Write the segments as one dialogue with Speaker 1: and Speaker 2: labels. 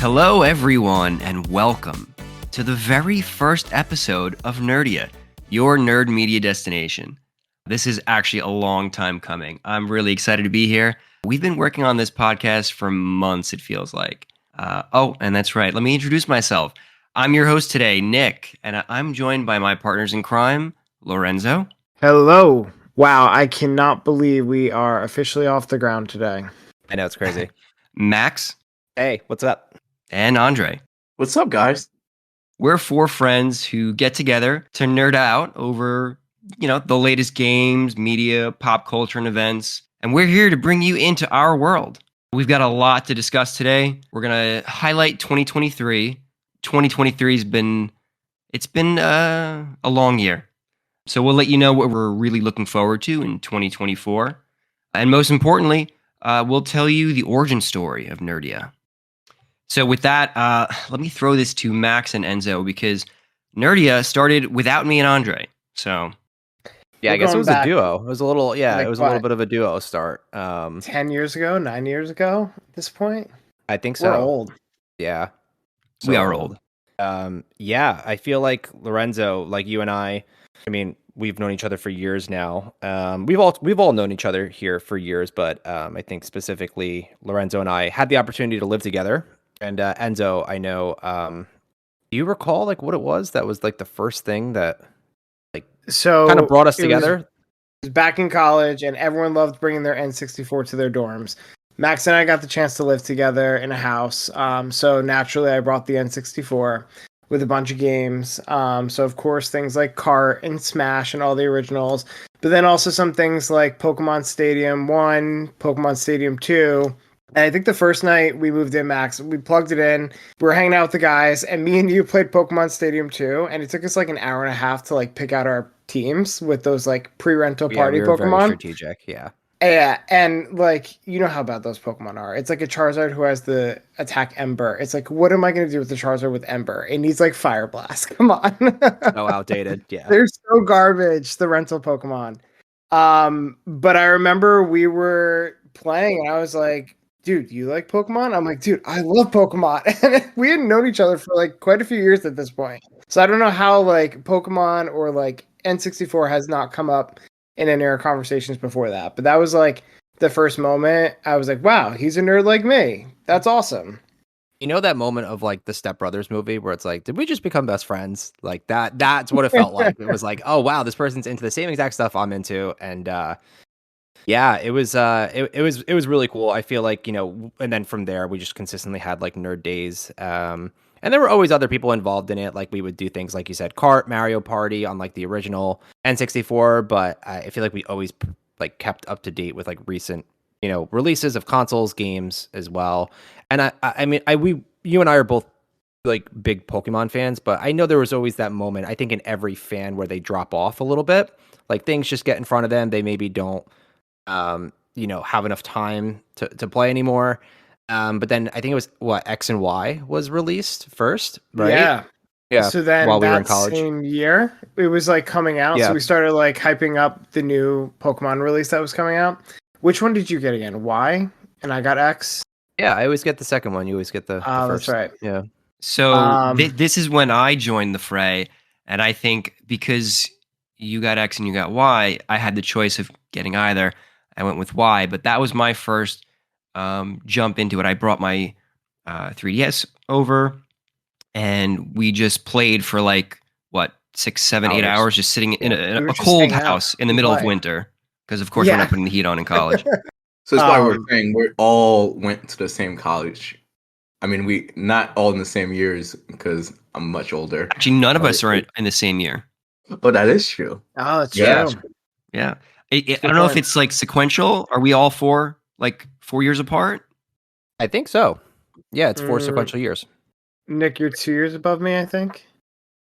Speaker 1: Hello, everyone, and welcome to the very first episode of Nerdia, your nerd media destination. This is actually a long time coming. I'm really excited to be here. We've been working on this podcast for months, it feels like. And that's right. Let me introduce myself. I'm your host today, Nick, and I'm joined by my partners in crime, Lorenzo.
Speaker 2: Hello. Wow, I cannot believe we are officially off the ground today.
Speaker 3: I know, it's crazy.
Speaker 1: Max.
Speaker 3: Hey, what's up?
Speaker 1: And Andre.
Speaker 4: What's up, guys?
Speaker 1: We're four friends who get together to nerd out over, the latest games, media, pop culture, and events. And we're here to bring you into our world. We've got a lot to discuss today. We're going to highlight 2023. 2023 has been a long year. So we'll let you know what we're really looking forward to in 2024. And most importantly, we'll tell you the origin story of Nerdia. So with that, let me throw this to Max and Enzo because Nerdia started without me and Andre. So
Speaker 3: yeah, I guess it was a duo. It was a little, it was a little bit of a duo start.
Speaker 2: 10 years ago, 9 years ago at this point?
Speaker 3: I think so.
Speaker 2: We're old.
Speaker 3: Yeah.
Speaker 1: We are old.
Speaker 3: I feel like Lorenzo, like you and I mean, we've known each other for years now. We've all known each other here for years, but I think specifically Lorenzo and I had the opportunity to live together. And Enzo, I know, do you recall like what it was that was like the first thing that kind of brought us together?
Speaker 2: It was back in college, and everyone loved bringing their N64 to their dorms. Max and I got the chance to live together in a house, so naturally I brought the N64 with a bunch of games. So of course things like Kart and Smash and all the originals, but then also some things like Pokemon Stadium 1, Pokemon Stadium 2. And I think the first night we moved in, Max, we plugged it in. We were hanging out with the guys, and me and you played Pokemon Stadium 2, and it took us like an hour and a half to like pick out our teams with those like pre-rental party
Speaker 3: we were
Speaker 2: Pokemon.
Speaker 3: Very strategic, yeah.
Speaker 2: Yeah, and like you know how bad those Pokemon are. It's like a Charizard who has the attack Ember. It's like, what am I going to do with the Charizard with Ember? It needs like Fire Blast. Come on.
Speaker 3: So outdated. Yeah,
Speaker 2: they're so garbage. The rental Pokemon. But I remember we were playing, and I was like, dude, you like Pokemon? I'm like, dude, I love Pokemon. And we hadn't known each other for like quite a few years at this point. So I don't know how like Pokemon or like N64 has not come up in any of our conversations before that. But that was like the first moment I was like, wow, he's a nerd like me. That's awesome.
Speaker 3: You know that moment of like the Step Brothers movie where it's like, did we just become best friends? Like that's what it felt like. It was like, oh wow, this person's into the same exact stuff I'm into. And yeah, it was really cool. I feel like, and then from there we just consistently had like nerd days. And there were always other people involved in it. Like we would do things like you said, Kart, Mario Party on like the original N64. But I feel like we always like kept up to date with like recent, releases of consoles, games as well. And you and I are both like big Pokemon fans, but I know there was always that moment, I think in every fan where they drop off a little bit, like things just get in front of them. They maybe don't, have enough time to play anymore. But then I think it was X and Y was released first, right? Yeah.
Speaker 2: So then
Speaker 3: while we were in
Speaker 2: that
Speaker 3: college,
Speaker 2: same year, it was like coming out.
Speaker 3: Yeah.
Speaker 2: So we started like hyping up the new Pokemon release that was coming out. Which one did you get again? Y, and I got X.
Speaker 3: Yeah, I always get the second one. You always get the first.
Speaker 2: That's right.
Speaker 3: Yeah.
Speaker 1: So this is when I joined the fray, and I think because you got X and you got Y, I had the choice of getting either. I went with Y, but that was my first jump into it. I brought my 3DS over, and we just played for like 6, 7, 8 hours, just sitting in a cold house in the middle of winter, because of course we're not putting the heat on in college.
Speaker 4: So that's why we're saying we all went to the same college. I mean, we not all in the same years because I'm much older.
Speaker 1: Actually, none of us are in the same year.
Speaker 4: Oh, that is true.
Speaker 2: Oh, it's
Speaker 1: true. Yeah. I don't know if it's like sequential. Are we all 4 years apart?
Speaker 3: I think so. Yeah, it's 4 sequential years.
Speaker 2: Nick, you're 2 years above me, I think.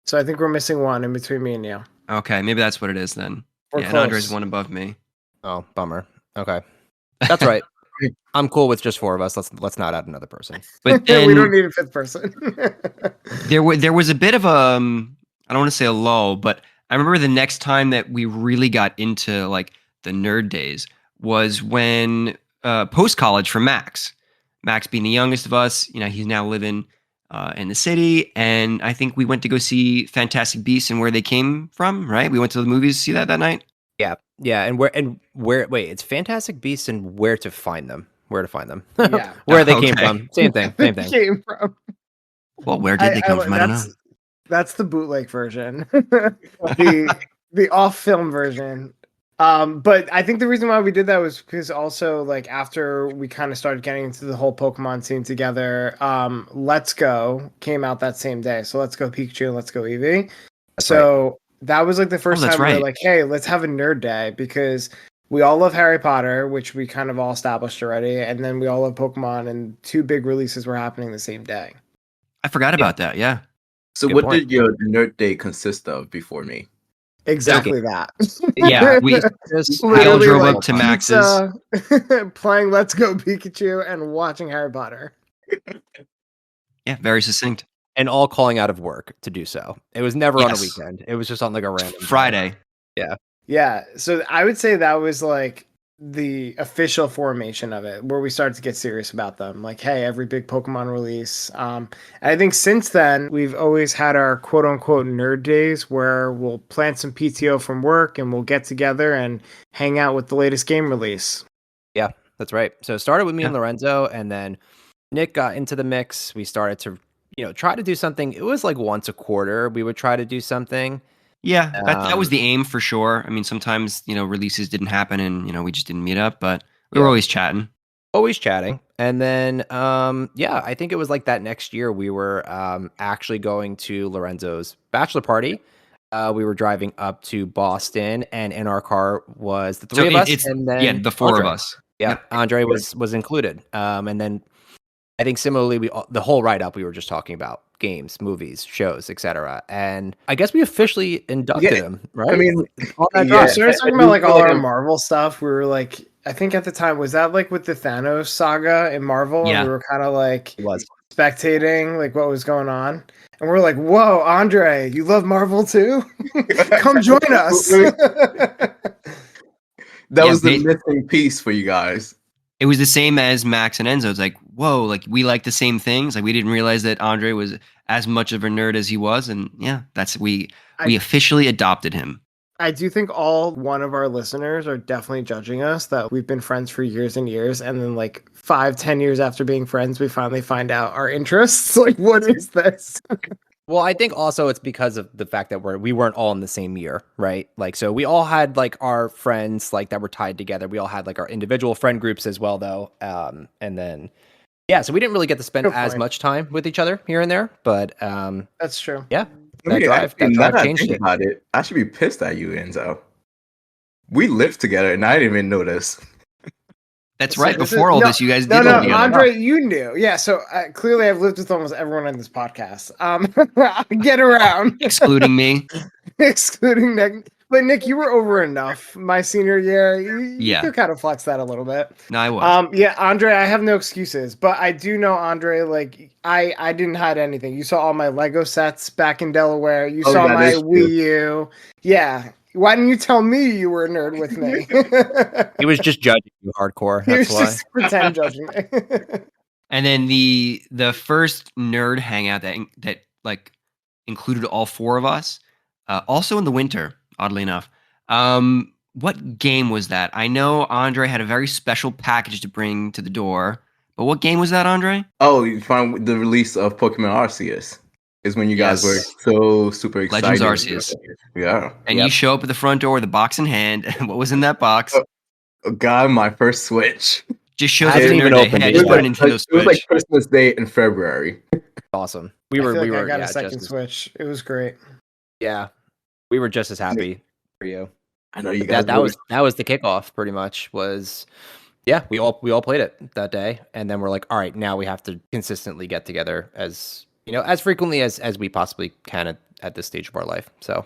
Speaker 2: So I think we're missing 1 in between me and you.
Speaker 1: Okay, maybe that's what it is then.
Speaker 2: We're
Speaker 1: and
Speaker 2: close.
Speaker 1: Andre's 1 above me.
Speaker 3: Oh, bummer. Okay. That's right. I'm cool with just 4 of us. Let's not add another person.
Speaker 1: But then,
Speaker 2: we don't need a 5th person.
Speaker 1: there was a bit of I don't want to say a lull, but I remember the next time that we really got into like the nerd days was when post college for Max. Max being the youngest of us, he's now living in the city, and I think we went to go see Fantastic Beasts and Where They Came From. Right? We went to the movies to see that night.
Speaker 3: Yeah, yeah, and where? Wait, it's Fantastic Beasts and Where to Find Them. Where to find them?
Speaker 2: Yeah.
Speaker 3: Where they came
Speaker 1: Okay.
Speaker 3: from? Same thing. Same thing.
Speaker 2: Came from.
Speaker 1: Well, where did they come from? I don't know.
Speaker 2: That's the bootleg version, the off film version. But I think the reason why we did that was because also like after we kind of started getting into the whole Pokemon scene together, Let's Go came out that same day. So Let's Go Pikachu and Let's Go Eevee. So that was like the first time we were like, hey, let's have a nerd day because we all love Harry Potter, which we kind of all established already, and then we all love Pokemon, and 2 big releases were happening the same day.
Speaker 1: I forgot about that. Yeah.
Speaker 4: So
Speaker 3: Good
Speaker 4: what
Speaker 3: point.
Speaker 4: did your nerd day consist of before me?
Speaker 2: Exactly that.
Speaker 1: Yeah, we all drove up to Max's,
Speaker 2: playing Let's Go Pikachu and watching Harry Potter.
Speaker 1: Yeah, very succinct.
Speaker 3: And all calling out of work to do so. It was never on a weekend. It was just on like a random
Speaker 1: Friday.
Speaker 3: Day.
Speaker 2: Yeah. So I would say that was like the official formation of it, where we started to get serious about them. Like, hey, every big Pokemon release. And I think since then we've always had our quote unquote nerd days where we'll plan some PTO from work and we'll get together and hang out with the latest game release.
Speaker 3: Yeah, that's right. So it started with me and Lorenzo, and then Nick got into the mix. We started to, try to do something. It was like once a quarter we would try to do something.
Speaker 1: Yeah, that was the aim for sure. I mean, sometimes, releases didn't happen and, we just didn't meet up, but we were always chatting.
Speaker 3: Always chatting. And then, I think it was like that next year we were actually going to Lorenzo's bachelor party. We were driving up to Boston, and in our car was the three of us. And then
Speaker 1: the 4 of us.
Speaker 3: Yeah,
Speaker 1: Yep.
Speaker 3: Andre was included. And then I think similarly, the whole write up we were just talking about games, movies, shows, etc. And I guess we officially inducted him, right?
Speaker 2: I mean,
Speaker 3: on that
Speaker 2: we
Speaker 3: drive.
Speaker 2: started talking about like all our Marvel stuff. We were like, I think at the time, was that like with the Thanos saga in Marvel?
Speaker 1: Yeah.
Speaker 2: And we were kind of like spectating like what was going on. And we're like, whoa, Andre, you love Marvel too? Come join us.
Speaker 4: That was the missing piece for you guys.
Speaker 1: It was the same as Max and Enzo. It's like, whoa, like we like the same things. Like we didn't realize that Andre was as much of a nerd as he was. And yeah, we officially adopted him.
Speaker 2: I do think all one of our listeners are definitely judging us that we've been friends for years and years. And then like 5-10 years after being friends, we finally find out our interests. Like, what is this?
Speaker 3: Well, I think also it's because of the fact that we weren't all in the same year, right? Like, so we all had like our friends like that were tied together. We all had like our individual friend groups as well, though. And then, yeah, so we didn't really get to spend as much time with each other here and there, but
Speaker 2: that's true.
Speaker 3: Yeah,
Speaker 4: that drive changed it. About it. I should be pissed at you, Enzo. We lived together, and I didn't even notice.
Speaker 1: That's right. Before all this, you guys did live together.
Speaker 2: Andre, you knew. Yeah, so clearly I've lived with almost everyone on this podcast. Get around.
Speaker 1: Excluding me.
Speaker 2: Excluding Nick. But Nick, you were over enough my senior year. You could kind of flex that a little bit.
Speaker 1: No, I was.
Speaker 2: Yeah, Andre, I have no excuses. But I do know, Andre, like, I didn't hide anything. You saw all my Lego sets back in Delaware. You saw my Wii U. Yeah. Why didn't you tell me you were a nerd with me?
Speaker 3: He was just judging you hardcore.
Speaker 2: That's why. Just pretend judging me.
Speaker 1: And then the first nerd hangout that like included all 4 of us, also in the winter, oddly enough. What game was that? I know Andre had a very special package to bring to the door, but what game was that, Andre?
Speaker 4: Oh, you found the release of Pokemon Arceus. Is when you guys were so super excited.
Speaker 1: Legends Arceus.
Speaker 4: Yeah.
Speaker 1: And you show up at the front door with a box in hand. And what was in that box?
Speaker 4: Oh, God, my first Switch.
Speaker 1: Just shows up even open. Hey, just put a Nintendo Switch.
Speaker 4: It was like Christmas Day in February.
Speaker 3: Awesome.
Speaker 2: I got a second Switch. It was great.
Speaker 3: Yeah. We were just as happy for you.
Speaker 4: I know you guys.
Speaker 3: That was the kickoff pretty much was we all played it that day, and then we're like, all right, now we have to consistently get together as as frequently as we possibly can at this stage of our life. So,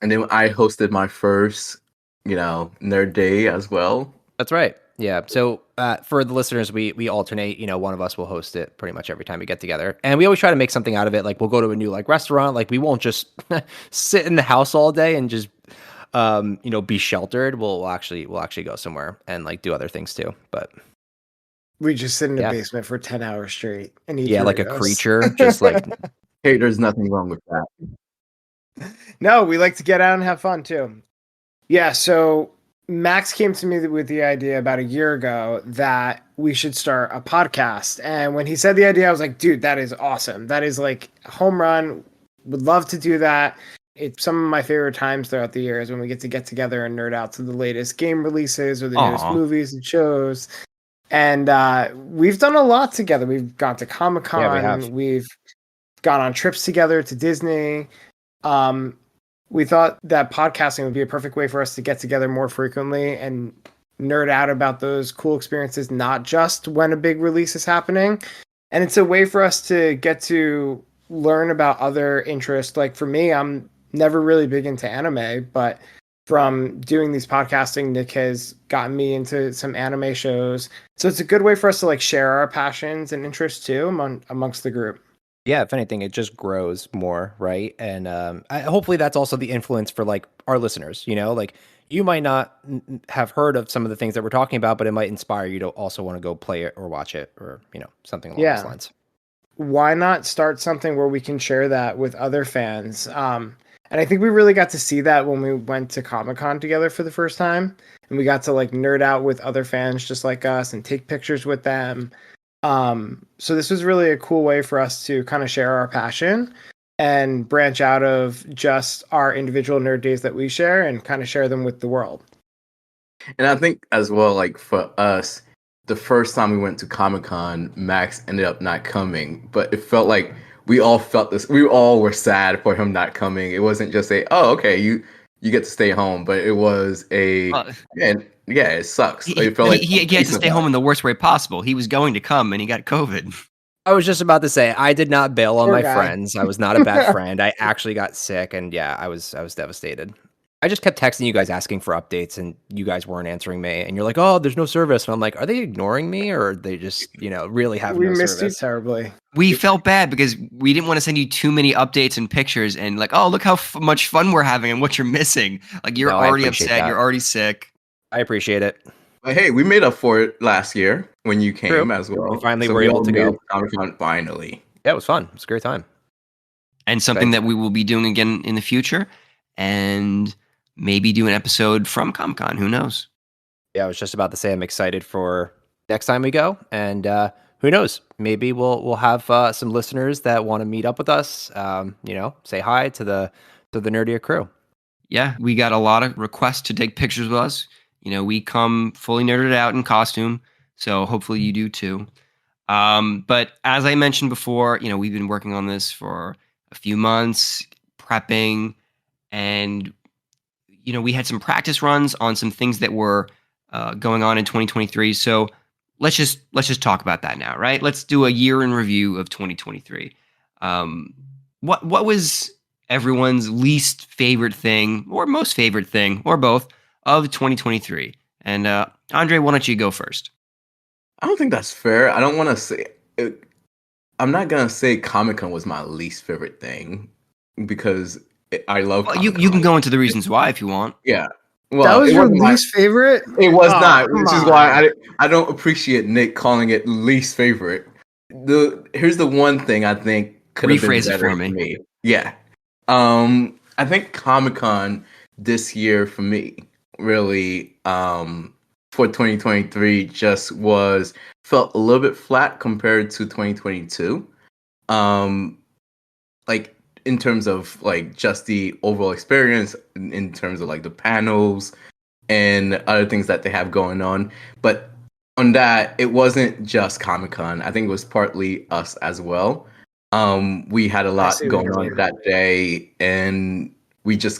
Speaker 4: and then I hosted my first, nerd day as well.
Speaker 3: That's right. Yeah. So for the listeners, we alternate. One of us will host it pretty much every time we get together, and we always try to make something out of it. Like we'll go to a new restaurant. Like we won't just sit in the house all day and just be sheltered. We'll actually go somewhere and do other things too. But
Speaker 2: We just sit in a
Speaker 3: Yeah.
Speaker 2: basement for 10 hours straight and eat
Speaker 3: Yeah, like a
Speaker 2: Doritos.
Speaker 3: creature, just like
Speaker 4: Hey, there's nothing wrong with that.
Speaker 2: No, we like to get out and have fun too. Yeah, so Max came to me with the idea about a year ago that we should start a podcast. And when he said the idea, I was like, dude, that is awesome. That is like a home run. Would love to do that. It's some of my favorite times throughout the year is when we get together and nerd out to the latest game releases or the newest
Speaker 1: Aw.
Speaker 2: movies and shows. And we've done a lot together. We've gone to Comic
Speaker 3: Yeah, we have.
Speaker 2: Con. We've gone on trips together to Disney. We thought that podcasting would be a perfect way for us to get together more frequently and nerd out about those cool experiences, not just when a big release is happening. And it's a way for us to get to learn about other interests. Like for me, I'm never really big into anime, but from doing these podcasting, Nick has gotten me into some anime shows. So it's a good way for us to like share our passions and interests too amongst the group.
Speaker 3: Yeah, if anything, it just grows more, right? And hopefully that's also the influence for like our listeners. You know, like you might not have heard of some of the things that we're talking about, but it might inspire you to also want to go play it or watch it or something along those lines.
Speaker 2: Why not start something where we can share that with other fans? And I think we really got to see that when we went to Comic-Con together for the first time, and we got to like nerd out with other fans just like us and take pictures with them. So this was really a cool way for us to kind of share our passion and branch out of just our individual nerd days that we share and kind of share them with the world.
Speaker 4: And I think as well, like for us, the first time we went to Comic-Con, Max ended up not coming, but it felt like we all felt this. We all were sad for him not coming. It wasn't just oh, okay, you get to stay home, but it was yeah, it sucks. It felt
Speaker 1: He had to stay home in the worst way possible. He was going to come and he got COVID.
Speaker 3: I was just about to say I did not bail on
Speaker 2: Poor
Speaker 3: my
Speaker 2: guy.
Speaker 3: friends. I was not a bad friend. I actually got sick, and yeah, I was devastated. I just kept texting you guys asking for updates, and you guys weren't answering me. And you're like, "Oh, there's no service," and I'm like, "Are they ignoring me, or are they just really have
Speaker 2: We
Speaker 3: no
Speaker 2: missed
Speaker 3: service?"
Speaker 2: you terribly.
Speaker 1: We felt bad because we didn't want to send you too many updates and pictures and like, oh, look how much fun we're having and what you're missing. Like you're
Speaker 3: No, I
Speaker 1: already
Speaker 3: appreciate
Speaker 1: upset.
Speaker 3: that.
Speaker 1: You're already sick.
Speaker 3: I appreciate it.
Speaker 4: But hey, we made up for it last year when you came
Speaker 3: True.
Speaker 4: as well.
Speaker 3: We finally
Speaker 4: So
Speaker 3: were able
Speaker 4: all
Speaker 3: to
Speaker 4: made
Speaker 3: go.
Speaker 4: it to Comic-Con finally.
Speaker 3: Yeah, it was fun. It was a great time.
Speaker 1: And something that we will be doing again in the future. And maybe do an episode from Comic-Con. Who knows?
Speaker 3: Yeah, I was just about to say I'm excited for next time we go, and who knows? Maybe we'll have some listeners that want to meet up with us. Say hi to the Nerdia crew.
Speaker 1: Yeah, we got a lot of requests to take pictures with us. We come fully nerded out in costume, so hopefully you do too. But as I mentioned before, we've been working on this for a few months, prepping, and we had some practice runs on some things that were going on in 2023. So let's just talk about that now, right? Let's do a year in review of 2023. What was everyone's least favorite thing, or most favorite thing, or both, of 2023? And Andre, why don't you go first?
Speaker 4: I don't think that's fair. I don't want to say. I'm not gonna say Comic-Con was my least favorite thing because I love.
Speaker 1: Well,
Speaker 4: Comic-Con.
Speaker 1: you can go into the reasons why if you want.
Speaker 4: Yeah. Well,
Speaker 2: That was
Speaker 4: it
Speaker 2: your
Speaker 4: wasn't
Speaker 2: least favorite?
Speaker 4: It was
Speaker 2: Oh,
Speaker 4: not,
Speaker 2: come
Speaker 4: which is
Speaker 2: on.
Speaker 4: why I don't appreciate Nick calling it least favorite. Here's the one thing I think could have been
Speaker 1: Rephrase it
Speaker 4: better
Speaker 1: for me.
Speaker 4: Yeah. I think Comic-Con this year for me really for 2023 just felt a little bit flat compared to 2022. Like in terms of like just the overall experience, in terms of like the panels and other things that they have going on. But on that, it wasn't just Comic-Con. I think it was partly us as well. We had a lot going on that day, and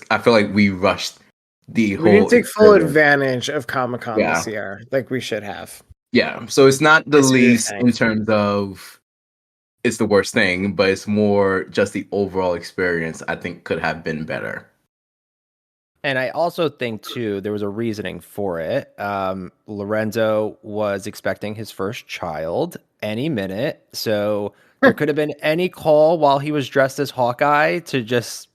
Speaker 4: I feel like we rushed the whole.
Speaker 2: We didn't take full
Speaker 4: experience.
Speaker 2: advantage of Comic-Con this year, like we should have.
Speaker 4: Yeah, so it's not the
Speaker 2: I see what you're
Speaker 4: least
Speaker 2: saying.
Speaker 4: in terms of it's the worst thing, but it's more just the overall experience I think could have been better.
Speaker 3: And I also think too there was a reasoning for it. Lorenzo was expecting his first child any minute, so there could have been any call while he was dressed as Hawkeye to just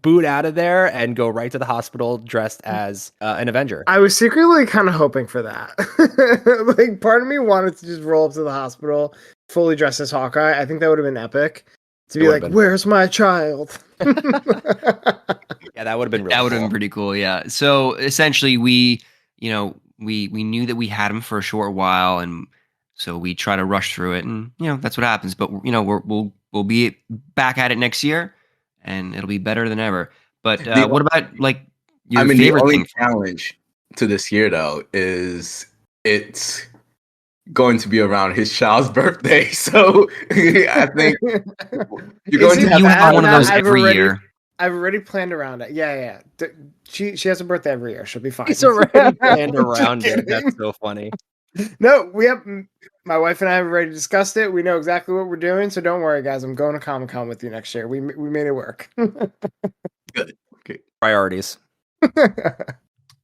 Speaker 3: boot out of there and go right to the hospital dressed as an Avenger.
Speaker 2: I was secretly kind of hoping for that. Like, part of me wanted to just roll up to the hospital fully dressed as Hawkeye. I think that would have been epic. To be like, where's my child?
Speaker 3: Yeah, that would have been really
Speaker 1: That would have
Speaker 3: cool.
Speaker 1: been pretty cool. Yeah. So essentially, we knew that we had him for a short while, and so we try to rush through it, and that's what happens. But we'll be back at it next year, and it'll be better than ever. But what about like your
Speaker 4: the
Speaker 1: favorite
Speaker 4: only
Speaker 1: thing?
Speaker 4: challenge to this year though is it's going to be around his child's birthday. So I think you're going to have
Speaker 1: You
Speaker 4: to
Speaker 1: have one of those
Speaker 2: I've
Speaker 1: every
Speaker 2: already-
Speaker 1: year.
Speaker 2: I've already planned around it. Yeah. She has a birthday every year. She'll be fine.
Speaker 3: It's already planned
Speaker 2: Just
Speaker 3: around it.
Speaker 2: kidding.
Speaker 3: That's so funny.
Speaker 2: No, my wife and I have already discussed it. We know exactly what we're doing, so don't worry, guys. I'm going to Comic-Con with you next year. We made it work.
Speaker 4: Good. Okay.
Speaker 3: Priorities.
Speaker 1: All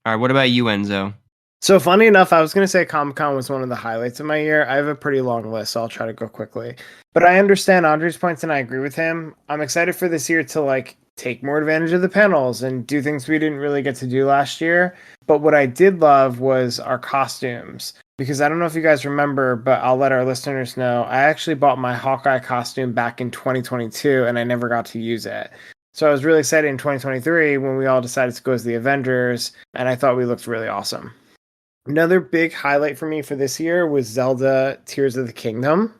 Speaker 1: right. What about you, Enzo?
Speaker 2: So funny enough, I was going to say Comic-Con was one of the highlights of my year. I have a pretty long list, so I'll try to go quickly. But I understand Andre's points, and I agree with him. I'm excited for this year to take more advantage of the panels and do things we didn't really get to do last year. But what I did love was our costumes. Because I don't know if you guys remember, but I'll let our listeners know. I actually bought my Hawkeye costume back in 2022, and I never got to use it. So I was really excited in 2023 when we all decided to go as the Avengers, and I thought we looked really awesome. Another big highlight for me for this year was Zelda Tears of the Kingdom.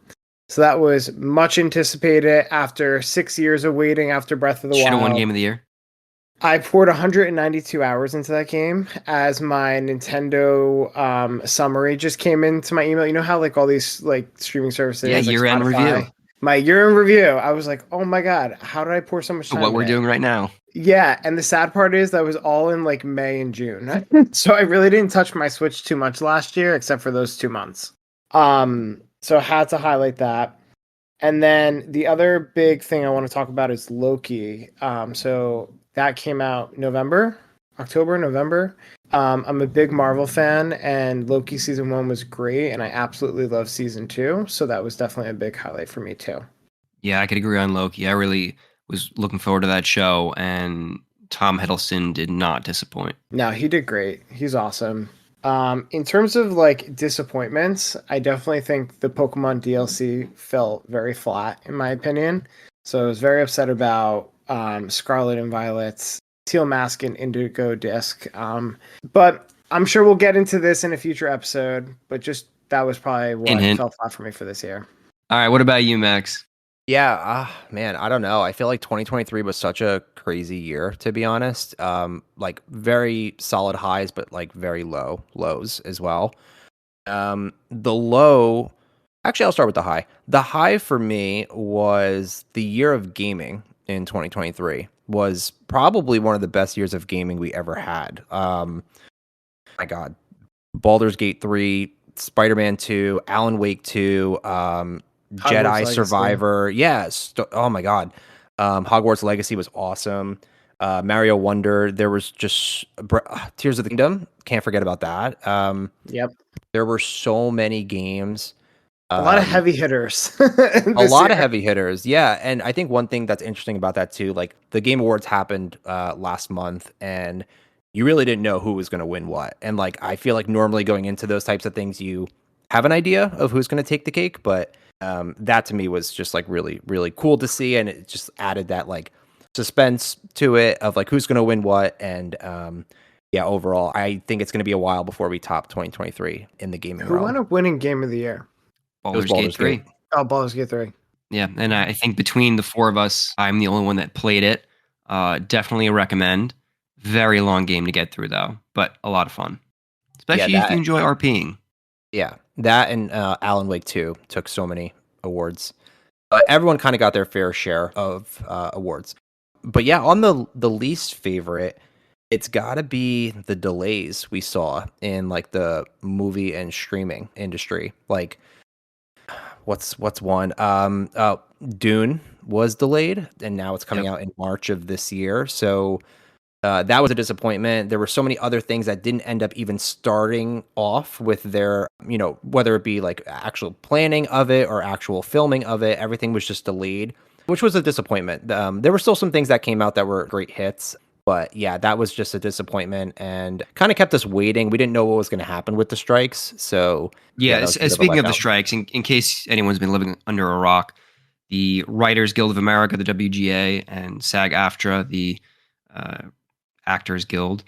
Speaker 2: So that was much anticipated after 6 years of waiting after Breath of the
Speaker 1: Should have
Speaker 2: Wild.
Speaker 1: won Game of the Year.
Speaker 2: I poured 192 hours into that game as my Nintendo summary just came into my email. You know how all these streaming services,
Speaker 1: Yeah, year-end review.
Speaker 2: My year-end review. I was like, oh my god, how did I pour so much time?
Speaker 1: What we're
Speaker 2: in it?
Speaker 1: doing right now.
Speaker 2: Yeah, and the sad part is that was all in May and June. So I really didn't touch my Switch too much last year, except for those 2 months. So I had to highlight that. And then the other big thing I want to talk about is Loki. So that came out October, November. I'm a big Marvel fan, and Loki season 1 was great, and I absolutely love season 2. So that was definitely a big highlight for me too.
Speaker 1: Yeah, I could agree on Loki. I really was looking forward to that show, and Tom Hiddleston did not disappoint.
Speaker 2: No, he did great. He's awesome. In terms of disappointments, I definitely think the Pokemon DLC felt very flat, in my opinion. So I was very upset about Scarlet and Violet's Teal Mask and Indigo Disc. But I'm sure we'll get into this in a future episode. But just that was probably what felt flat for me for this year.
Speaker 1: All right, what about you, Max?
Speaker 3: Yeah, man, I don't know. I feel like 2023 was such a crazy year, to be honest. Very solid highs, but very low lows as well. The low, actually, I'll start with the high. The high for me was the year of gaming in 2023 was probably one of the best years of gaming we ever had. My God, Baldur's Gate 3, Spider-Man 2, Alan Wake 2, Jedi Survivor. Yeah. Oh my God. Hogwarts Legacy was awesome. Mario Wonder. There was just Tears of the Kingdom. Can't forget about that.
Speaker 2: Yep.
Speaker 3: There were so many games.
Speaker 2: A lot of heavy hitters.
Speaker 3: A lot of heavy hitters. Yeah. And I think one thing that's interesting about that too, the Game Awards happened last month, and you really didn't know who was going to win what. And I feel like normally going into those types of things, you have an idea of who's going to take the cake, but that to me was just really, really cool to see, and it just added that suspense to it of who's going to win what. And yeah, overall, I think it's going to be a while before we top 2023 in the gaming realm.
Speaker 2: Who wound up winning Game of the Year?
Speaker 1: Baldur's Gate 3.
Speaker 2: Oh, Baldur's Gate 3.
Speaker 1: Yeah, and I think between the four of us, I'm the only one that played it. Definitely a recommend. Very long game to get through though, but a lot of fun, especially if you enjoy RPing.
Speaker 3: Yeah, that and Alan Wake 2 took so many awards. Everyone kind of got their fair share of awards. But yeah, on the least favorite, it's got to be the delays we saw in the movie and streaming industry. What's one? Dune was delayed, and now it's coming out in March of this year. So that was a disappointment. There were so many other things that didn't end up even starting off with their, whether it be actual planning of it or actual filming of it. Everything was just delayed. which was a disappointment. There were still some things that came out that were great hits, but yeah, that was just a disappointment and kind of kept us waiting. We didn't know what was going to happen with the strikes, so yeah, that was a bit of a
Speaker 1: Speaking of the
Speaker 3: letdown.
Speaker 1: strikes, in case anyone's been living under a rock, the Writers Guild of America, the WGA, and SAG-AFTRA, the Actors Guild,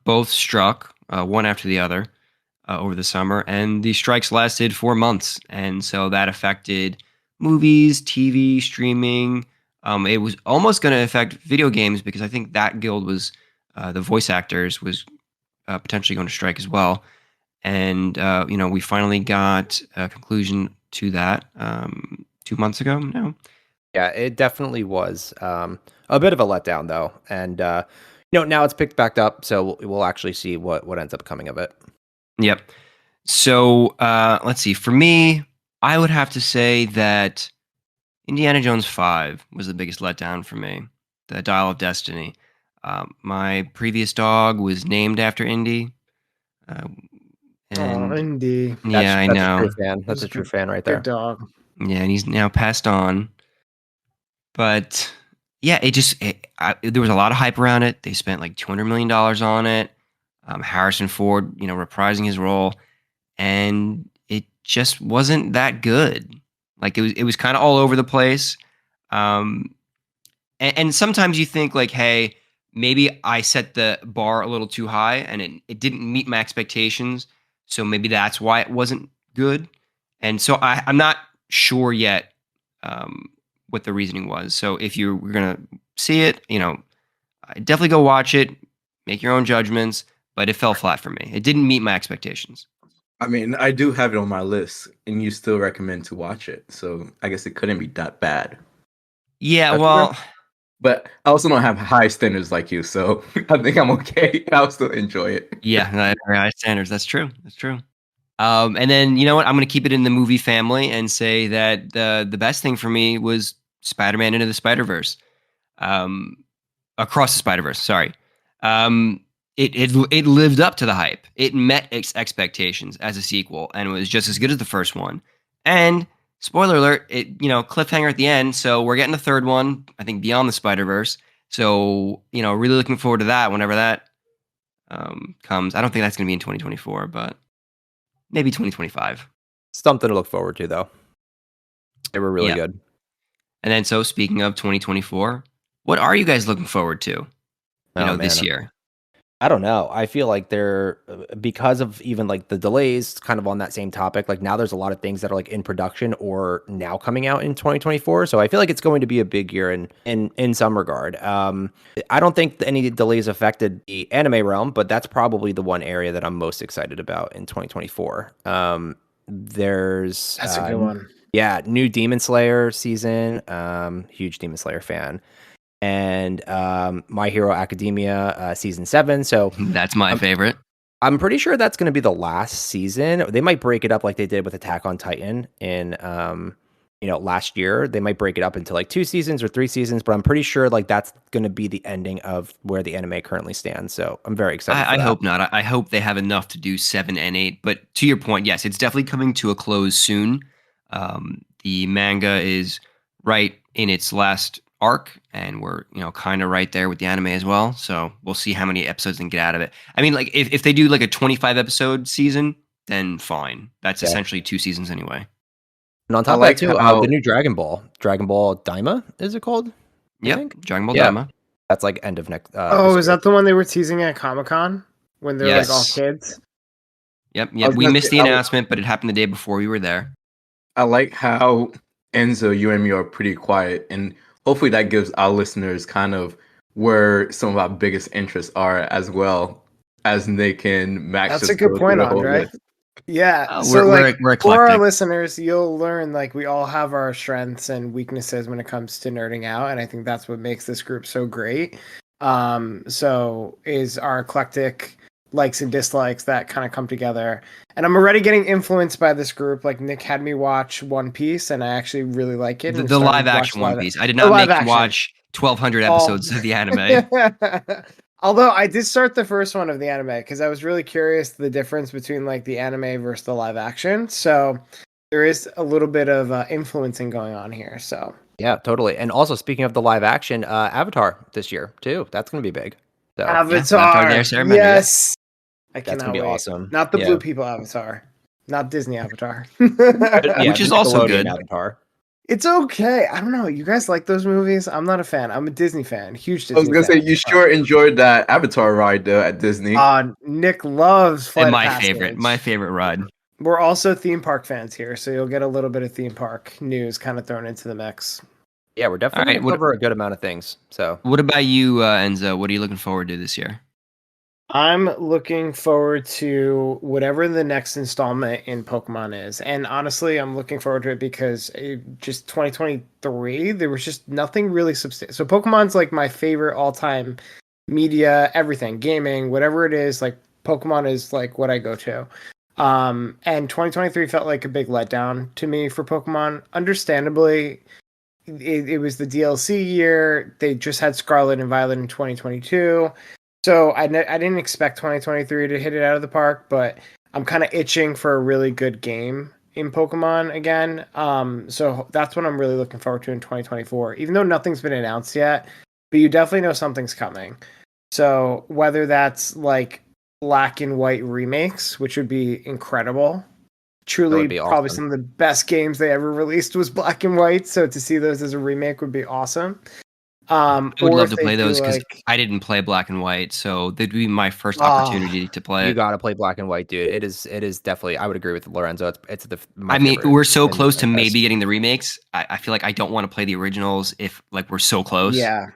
Speaker 1: both struck one after the other over the summer, and the strikes lasted 4 months, and so that affected movies, TV, streaming. It was almost going to affect video games because I think that guild was the voice actors was potentially going to strike as well. And we finally got a conclusion to that 2 months ago now.
Speaker 3: Yeah, it definitely was a bit of a letdown though, and now it's picked back up, so we'll actually see what ends up coming of it.
Speaker 1: Yep. So let's see. For me, I would have to say that Indiana Jones 5 was the biggest letdown for me. The Dial of Destiny. My previous dog was named after Indy. And
Speaker 2: Indy.
Speaker 1: yeah, I
Speaker 3: That's
Speaker 1: know.
Speaker 3: a true fan. That's
Speaker 2: He's
Speaker 3: a
Speaker 2: a
Speaker 3: true fan right there.
Speaker 2: Good dog.
Speaker 1: Yeah, and he's now passed on. But yeah, there was a lot of hype around it. They spent like $200 million on it. Harrison Ford, reprising his role, and it just wasn't that good. Like it was kind of all over the place. And sometimes you think like, hey, maybe I set the bar a little too high and it didn't meet my expectations. So maybe that's why it wasn't good. And so I'm not sure yet what the reasoning was. So if you're going to see it, definitely go watch it, make your own judgments, but it fell flat for me. It didn't meet my expectations.
Speaker 4: I mean, I do have it on my list, and you still recommend to watch it. So I guess it couldn't be that bad.
Speaker 1: Yeah,
Speaker 4: That's
Speaker 1: well,
Speaker 4: But I also don't have high standards like you, so I think I'm okay. I'll still enjoy it.
Speaker 1: yeah, very high standards. That's true. That's true. And then you know what? I'm going to keep it in the movie family and say that the best thing for me was Spider-Man Into the Spider-Verse, Across the Spider-Verse. Sorry, it lived up to the hype. It met expectations as a sequel, and it was just as good as the first one. And spoiler alert, cliffhanger at the end. So we're getting a third one. I think Beyond the Spider-Verse. So really looking forward to that whenever that comes. I don't think that's going to be in 2024, but maybe 2025.
Speaker 3: Something to look forward to, though. They were really good.
Speaker 1: And then, so speaking of 2024, what are you guys looking forward to? This year.
Speaker 3: I don't know. I feel like they're because of even like the delays, kind of on that same topic. Like now, there's a lot of things that are like in production or now coming out in 2024. So I feel like it's going to be a big year in some regard. I don't think any delays affected the anime realm, but that's probably the one area that I'm most excited about in 2024. That's
Speaker 2: a good one.
Speaker 3: Yeah, new Demon Slayer season. Huge Demon Slayer fan. And My Hero Academia season 7. So
Speaker 1: that's my favorite.
Speaker 3: I'm pretty sure that's going to be the last season. They might break it up like they did with Attack on Titan in last year. They might break it up into like 2 seasons or 3 seasons, but I'm pretty sure like that's going to be the ending of where the anime currently stands. So I'm very excited.
Speaker 1: I hope not. I hope they have enough to do 7 and 8. But to your point, yes, it's definitely coming to a close soon. The manga is right in its last arc, and we're kind of right there with the anime as well, so we'll see how many episodes they can get out of it. I mean, like if they do like a 25 episode season, then fine. That's essentially 2 seasons anyway.
Speaker 3: And on top of that too, the new Dragon Ball Daima, is it called?
Speaker 1: Yeah, Dragon Ball Daima.
Speaker 3: That's like end of next.
Speaker 2: Is that the one they were teasing at Comic-Con when they're like all kids?
Speaker 1: Yep. We missed the announcement, but it happened the day before we were there.
Speaker 4: I like how Enzo, you and me are pretty quiet, and hopefully that gives our listeners kind of where some of our biggest interests are, as well as they can match.
Speaker 2: That's a good point, Andre. Yeah, so
Speaker 1: we're
Speaker 2: for our listeners, you'll learn like we all have our strengths and weaknesses when it comes to nerding out, and I think that's what makes this group so great. So is our eclectic likes and dislikes that kind of come together. And I'm already getting influenced by this group. Like Nick had me watch One Piece, and I actually really like it.
Speaker 1: The live action One Piece. I did not make you watch 1,200 episodes of the anime.
Speaker 2: Although I did start the first one of the anime because I was really curious the difference between like the anime versus the live action. So there is a little bit of influencing going on here. So
Speaker 3: Yeah, totally. And also, speaking of the live action, Avatar this year too. That's gonna be big. So
Speaker 2: Avatar,
Speaker 1: There's Airbender,
Speaker 2: yes. I
Speaker 3: that's gonna
Speaker 2: cannot
Speaker 3: be
Speaker 2: wait.
Speaker 3: awesome.
Speaker 2: Not the
Speaker 3: Yeah.
Speaker 2: Blue People Avatar, not Disney Avatar.
Speaker 3: Yeah,
Speaker 1: Which
Speaker 3: the
Speaker 1: is also
Speaker 3: Nickelodeon
Speaker 1: good.
Speaker 3: Avatar.
Speaker 2: It's okay. I don't know. You guys like those movies? I'm not a fan. I'm a Disney fan. Huge
Speaker 4: I was
Speaker 2: Disney
Speaker 4: gonna say
Speaker 2: fan.
Speaker 4: you sure enjoyed that Avatar ride though at Disney.
Speaker 2: Nick loves
Speaker 1: And
Speaker 2: Flight of
Speaker 1: my
Speaker 2: Passage.
Speaker 1: favorite ride.
Speaker 2: We're also theme park fans here, so you'll get a little bit of theme park news kind of thrown into the mix.
Speaker 3: Yeah, we're definitely
Speaker 1: right,
Speaker 3: gonna cover a good amount of things. So
Speaker 1: What about you, Enzo? What are you looking forward to this year?
Speaker 2: I'm looking forward to whatever the next installment in Pokemon is. And honestly, I'm looking forward to it because just 2023, there was just nothing really substantial. So Pokemon's like my favorite all-time media, everything, gaming, whatever it is, like Pokemon is like what I go to. And 2023 felt like a big letdown to me for Pokemon. Understandably, it was the DLC year. They just had Scarlet and Violet in 2022. So I didn't expect 2023 to hit it out of the park, but I'm kind of itching for a really good game in Pokemon again. So that's what I'm really looking forward to in 2024. Even though nothing's been announced yet, but you definitely know something's coming. So whether that's like black and white remakes, which would be incredible.
Speaker 3: that
Speaker 2: Truly,
Speaker 3: would be
Speaker 2: probably
Speaker 3: awesome.
Speaker 2: some of the best games they ever released was black and white. So to see those as a remake would be awesome.
Speaker 1: I would
Speaker 2: Or
Speaker 1: love
Speaker 2: if
Speaker 1: to
Speaker 2: they
Speaker 1: play
Speaker 2: do
Speaker 1: those because
Speaker 2: like,
Speaker 1: I didn't play Black and White, so that'd be my first
Speaker 2: oh,
Speaker 1: opportunity to play
Speaker 3: You
Speaker 1: it.
Speaker 3: gotta play Black and White, dude. It is definitely. I would agree with Lorenzo. It's my
Speaker 1: I mean,
Speaker 3: favorite
Speaker 1: we're so
Speaker 3: in the
Speaker 1: close to
Speaker 3: franchise.
Speaker 1: maybe getting the remakes. I feel like I don't want to play the originals if like we're so close.
Speaker 2: yeah.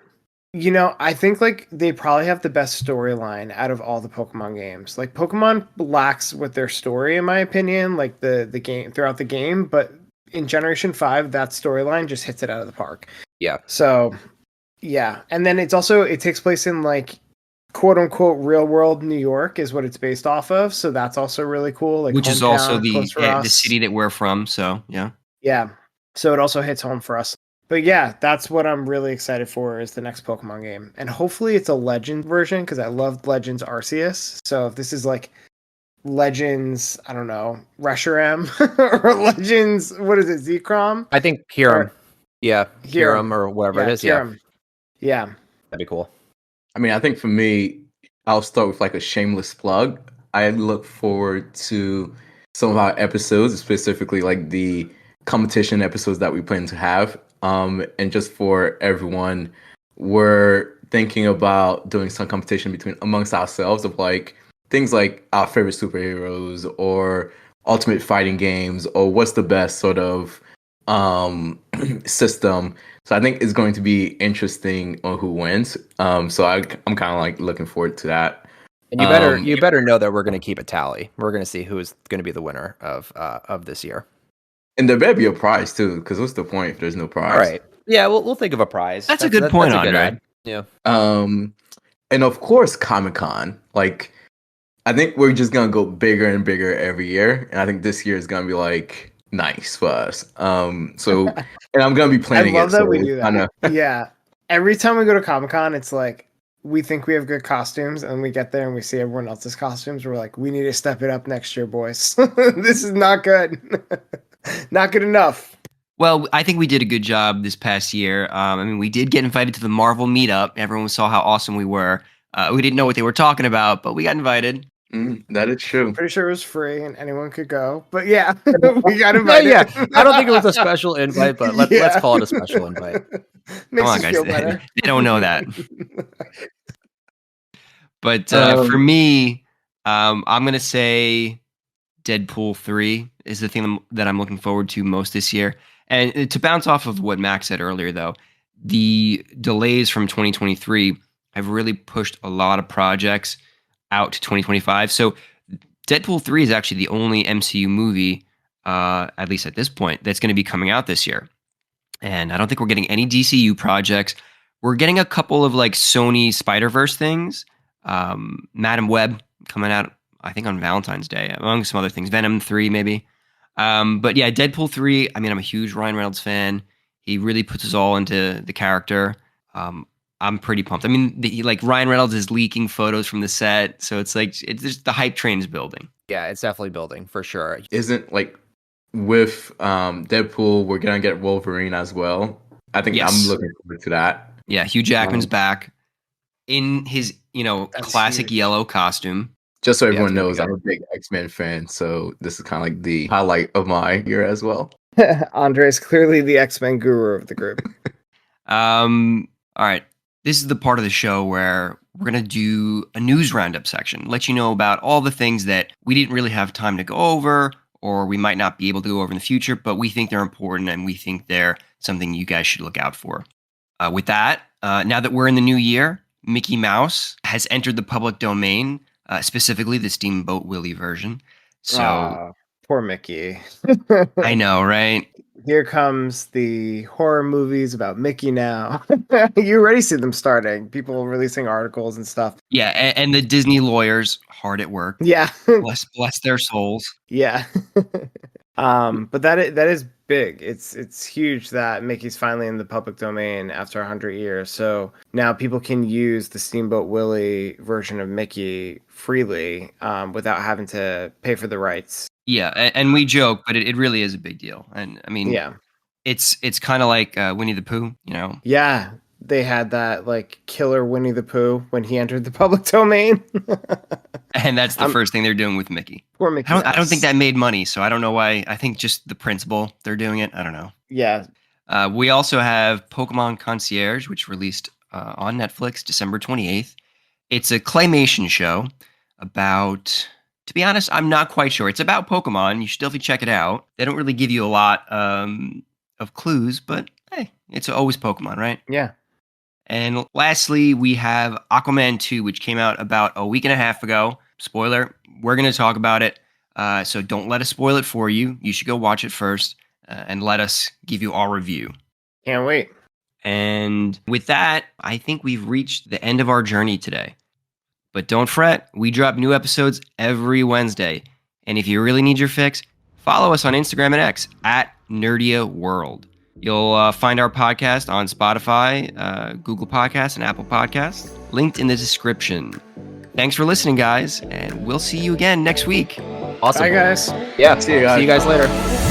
Speaker 2: I think like they probably have the best storyline out of all the Pokemon games. Like Pokemon lacks with their story, in my opinion, like the game throughout the game, but in Generation 5, that storyline just hits it out of the park.
Speaker 3: Yeah,
Speaker 2: So yeah. And then it takes place in like quote unquote real world New York is what it's based off of. So that's also really cool. Like
Speaker 1: Which is also
Speaker 2: hometown, close for
Speaker 1: the
Speaker 2: us.
Speaker 1: city that we're from. So yeah.
Speaker 2: Yeah. So it also hits home for us. But yeah, that's what I'm really excited for is the next Pokemon game. And hopefully it's a Legend version because I loved Legends Arceus. So if this is like Legends, I don't know, Reshiram or Legends, what is it, Zekrom?
Speaker 3: I think Kyurem.
Speaker 2: Or
Speaker 3: Yeah,
Speaker 2: Kyurem.
Speaker 3: Kyurem or whatever
Speaker 2: Yeah,
Speaker 3: it is. Yeah,
Speaker 2: Kyurem. Yeah.
Speaker 3: that'd be cool.
Speaker 4: I mean, I think for me, I'll start with like a shameless plug. I look forward to some of our episodes, specifically like the competition episodes that we plan to have. And just for everyone, we're thinking about doing some competition between amongst ourselves of like things like our favorite superheroes or ultimate fighting games or what's the best sort of system. So I think it's going to be interesting on who wins. I'm kind of like looking forward to that.
Speaker 3: And
Speaker 4: Um,
Speaker 3: you better know that we're gonna keep a tally. We're gonna see who's gonna be the winner of this year.
Speaker 4: and there better be a prize too, because what's the point if there's no prize?
Speaker 3: All right. Yeah, we'll think of a prize.
Speaker 1: That's a good point,
Speaker 3: that's a good
Speaker 1: Andre.
Speaker 3: ad. Yeah.
Speaker 4: And of course, Comic Con. Like, I think we're just gonna go bigger and bigger every year, and I think this year is gonna be like nice for us. And I'm gonna be
Speaker 2: I
Speaker 4: planning
Speaker 2: love
Speaker 4: it.
Speaker 2: that
Speaker 4: So
Speaker 2: we
Speaker 4: it's
Speaker 2: do
Speaker 4: kinda,
Speaker 2: that. Yeah. Every time we go to Comic Con, it's like we think we have good costumes, and we get there and we see everyone else's costumes. We're like, we need to step it up next year, boys. This is not good. Not good enough.
Speaker 1: Well, I think we did a good job this past year. I mean, we did get invited to the Marvel meetup. Everyone saw how awesome we were. We didn't know what they were talking about, but we got invited.
Speaker 4: that is true.
Speaker 2: Pretty sure it was free and anyone could go. But yeah, we got
Speaker 3: Yeah,
Speaker 2: invited.
Speaker 3: yeah. I don't think it was a special invite, but let's
Speaker 2: Yeah.
Speaker 3: call it a special invite.
Speaker 2: Makes
Speaker 1: Come on,
Speaker 2: us
Speaker 1: guys.
Speaker 2: feel better.
Speaker 1: They don't know that. But
Speaker 4: Um,
Speaker 1: for me, I'm gonna say Deadpool 3 is the thing that I'm looking forward to most this year. And to bounce off of what Max said earlier, though, the delays from 2023 have really pushed a lot of projects out to 2025. So Deadpool 3 is actually the only MCU movie, at least at this point, that's going to be coming out this year. And I don't think we're getting any DCU projects. We're getting a couple of like Sony Spider-Verse things. Madam Web coming out, I think, on Valentine's Day, among some other things. Venom 3, maybe. But yeah, Deadpool 3, I mean, I'm a huge Ryan Reynolds fan. He really puts us all into the character. I'm pretty pumped. I mean, like Ryan Reynolds is leaking photos from the set. So it's like, it's just the hype train is building.
Speaker 3: Yeah, it's definitely building for sure.
Speaker 4: isn't like with Deadpool, we're gonna get Wolverine as well. I think I'm
Speaker 1: Yes.
Speaker 4: looking forward to that.
Speaker 1: Yeah, Hugh Jackman's
Speaker 4: Um,
Speaker 1: back in his,
Speaker 2: That's
Speaker 1: classic
Speaker 2: huge.
Speaker 1: yellow costume.
Speaker 4: just so
Speaker 3: Yeah, it's
Speaker 4: everyone
Speaker 3: gonna be
Speaker 4: knows, I'm
Speaker 3: good.
Speaker 4: a big X-Men fan, so this is kind of like the highlight of my year as well.
Speaker 2: Andre's clearly the X-Men guru of the group.
Speaker 1: All right. This is the part of the show where we're going to do a news roundup section, let you know about all the things that we didn't really have time to go over, or we might not be able to go over in the future, but we think they're important and we think they're something you guys should look out for. With that, now that we're in the new year, Mickey Mouse has entered the public domain, specifically the Steamboat Willie version. So
Speaker 2: Aw, poor Mickey.
Speaker 1: I know, right?
Speaker 2: Here comes the horror movies about Mickey now. You already see them starting. People releasing articles and stuff.
Speaker 1: Yeah, and the Disney lawyers hard at work.
Speaker 2: Yeah.
Speaker 1: Bless their souls.
Speaker 2: Yeah. But that is big. It's huge that Mickey's finally in the public domain after 100 years. So now people can use the Steamboat Willie version of Mickey freely, without having to pay for the rights.
Speaker 1: Yeah, and we joke, but it really is a big deal. And I mean,
Speaker 2: Yeah.
Speaker 1: it's kind of like Winnie the Pooh,
Speaker 2: Yeah. They had that like killer Winnie the Pooh when he entered the public domain.
Speaker 1: and that's the first thing they're doing with Mickey.
Speaker 2: Poor Mickey.
Speaker 1: I don't think
Speaker 2: Mouse.
Speaker 1: that made money, so I don't know why. I think just the principle they're doing it. I don't know.
Speaker 2: Yeah.
Speaker 1: We also have Pokemon Concierge, which released on Netflix December 28th. It's a claymation show about, to be honest, I'm not quite sure. It's about Pokemon. You should definitely check it out. They don't really give you a lot of clues, but hey, it's always Pokemon, right?
Speaker 2: Yeah.
Speaker 1: And lastly, we have Aquaman 2, which came out about a week and a half ago. Spoiler, we're going to talk about it. So don't let us spoil it for you. You should go watch it first and let us give you our review.
Speaker 2: Can't wait.
Speaker 1: And with that, I think we've reached the end of our journey today. But don't fret, we drop new episodes every Wednesday. And if you really need your fix, follow us on Instagram and X at Nerdia World. You'll find our podcast on Spotify, Google Podcasts, and Apple Podcasts, linked in the description. Thanks for listening, guys, and we'll see you again next week.
Speaker 3: Awesome.
Speaker 2: Bye, guys.
Speaker 3: Yeah.
Speaker 4: See you guys.
Speaker 3: See you guys later.